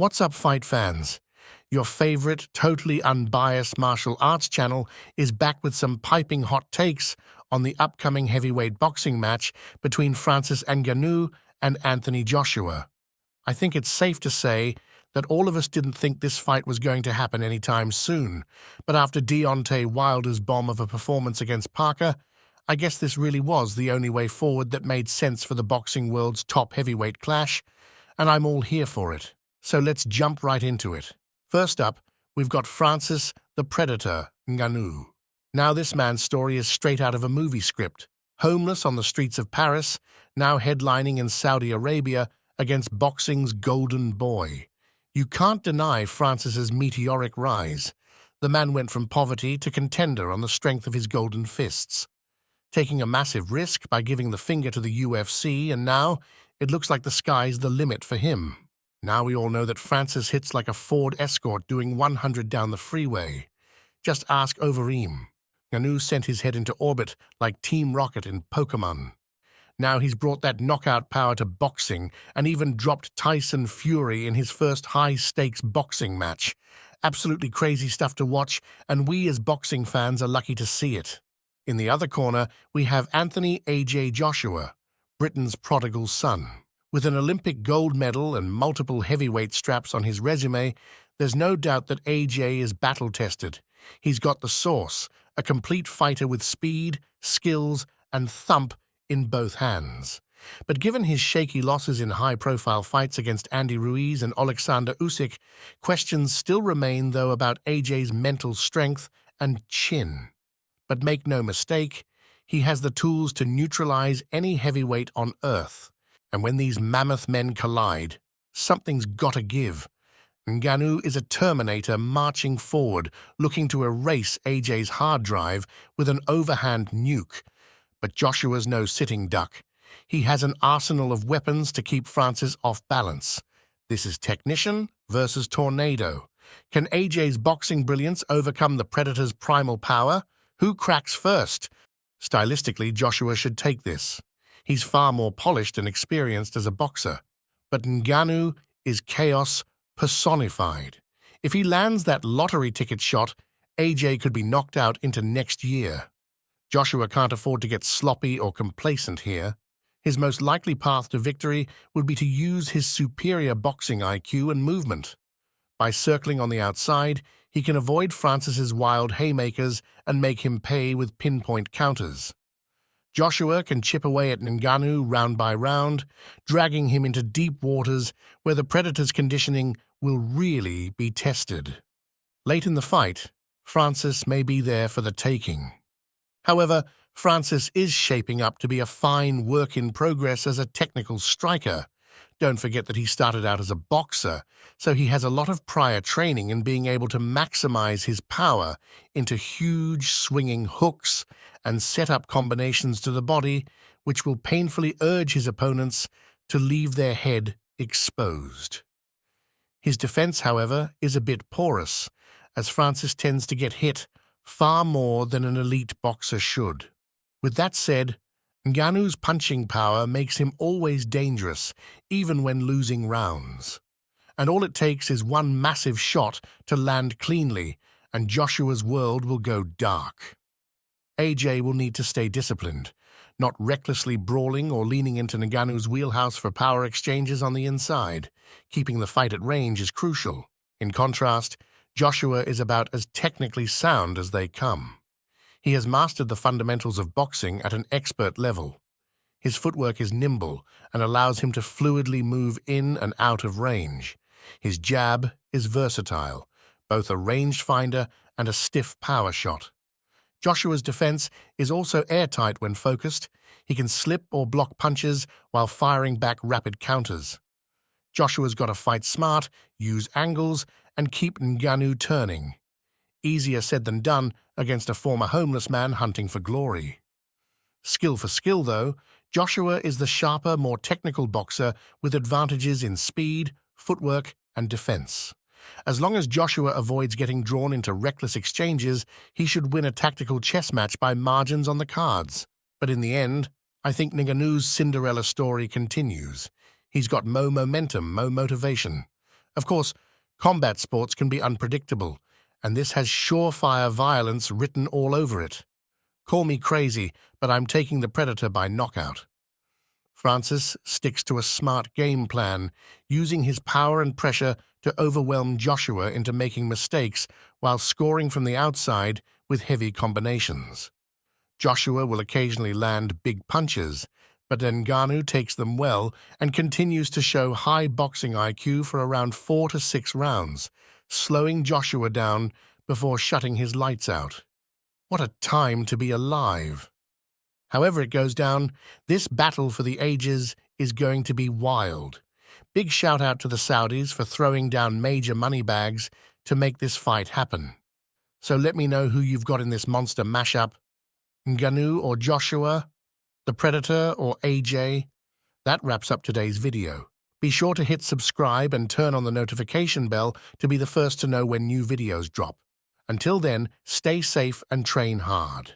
What's up, fight fans? Your favorite, totally unbiased martial arts channel is back with some piping hot takes on the upcoming heavyweight boxing match between Francis Ngannou and Anthony Joshua. I think it's safe to say that all of us didn't think this fight was going to happen anytime soon, but after Deontay Wilder's bomb of a performance against Parker, I guess this really was the only way forward that made sense for the boxing world's top heavyweight clash, and I'm all here for it. So let's jump right into it. First up, we've got Francis the Predator Ngannou. Now this man's story is straight out of a movie script. Homeless on the streets of Paris, now headlining in Saudi Arabia against boxing's golden boy. You can't deny Francis's meteoric rise. The man went from poverty to contender on the strength of his golden fists, taking a massive risk by giving the finger to the UFC, and now it looks like the sky's the limit for him. Now we all know that Francis hits like a Ford Escort doing 100 down the freeway. Just ask Overeem. Ngannou sent his head into orbit like Team Rocket in Pokemon. Now he's brought that knockout power to boxing and even dropped Tyson Fury in his first high-stakes boxing match. Absolutely crazy stuff to watch, and we as boxing fans are lucky to see it. In the other corner, we have Anthony AJ Joshua, Britain's prodigal son. With an Olympic gold medal and multiple heavyweight straps on his resume, there's no doubt that AJ is battle-tested. He's got the sauce, a complete fighter with speed, skills, and thump in both hands. But given his shaky losses in high-profile fights against Andy Ruiz and Alexander Usyk, questions still remain, though, about AJ's mental strength and chin. But make no mistake, he has the tools to neutralize any heavyweight on earth. And when these mammoth men collide, something's gotta give. Ngannou is a Terminator marching forward, looking to erase AJ's hard drive with an overhand nuke. But Joshua's no sitting duck. He has an arsenal of weapons to keep Francis off balance. This is technician versus tornado. Can AJ's boxing brilliance overcome the Predator's primal power? Who cracks first? Stylistically, Joshua should take this. He's far more polished and experienced as a boxer. But Ngannou is chaos personified. If he lands that lottery ticket shot, AJ could be knocked out into next year. Joshua can't afford to get sloppy or complacent here. His most likely path to victory would be to use his superior boxing IQ and movement. By circling on the outside, he can avoid Francis's wild haymakers and make him pay with pinpoint counters. Joshua can chip away at Ngannou round by round, dragging him into deep waters where the Predator's conditioning will really be tested. Late in the fight, Francis may be there for the taking. However, Francis is shaping up to be a fine work in progress as a technical striker. Don't forget that he started out as a boxer, so he has a lot of prior training in being able to maximize his power into huge swinging hooks and set-up combinations to the body, which will painfully urge his opponents to leave their head exposed. His defense, however, is a bit porous, as Francis tends to get hit far more than an elite boxer should. With that said, Ngannou's punching power makes him always dangerous, even when losing rounds. And all it takes is one massive shot to land cleanly, and Joshua's world will go dark. AJ will need to stay disciplined, not recklessly brawling or leaning into Ngannou's wheelhouse for power exchanges on the inside. Keeping the fight at range is crucial. In contrast, Joshua is about as technically sound as they come. He has mastered the fundamentals of boxing at an expert level. His footwork is nimble and allows him to fluidly move in and out of range. His jab is versatile, both a rangefinder and a stiff power shot. Joshua's defense is also airtight when focused. He can slip or block punches while firing back rapid counters. Joshua's got to fight smart, use angles, and keep Ngannou turning. Easier said than done against a former homeless man hunting for glory. Skill for skill, though, Joshua is the sharper, more technical boxer with advantages in speed, footwork, and defense. As long as Joshua avoids getting drawn into reckless exchanges, he should win a tactical chess match by margins on the cards. But in the end, I think Ngannou's Cinderella story continues. He's got mo momentum, mo motivation. Of course, combat sports can be unpredictable, and this has surefire violence written all over it. Call me crazy, but I'm taking the Predator by knockout. Francis sticks to a smart game plan, using his power and pressure to overwhelm Joshua into making mistakes while scoring from the outside with heavy combinations. Joshua will occasionally land big punches, but Ngannou takes them well and continues to show high boxing IQ for around 4 to 6 rounds, slowing Joshua down before shutting his lights out. What a time to be alive! However it goes down, this battle for the ages is going to be wild. Big shout out to the Saudis for throwing down major money bags to make this fight happen. So let me know who you've got in this monster mashup. Ngannou or Joshua? The Predator or AJ? That wraps up today's video. Be sure to hit subscribe and turn on the notification bell to be the first to know when new videos drop. Until then, stay safe and train hard.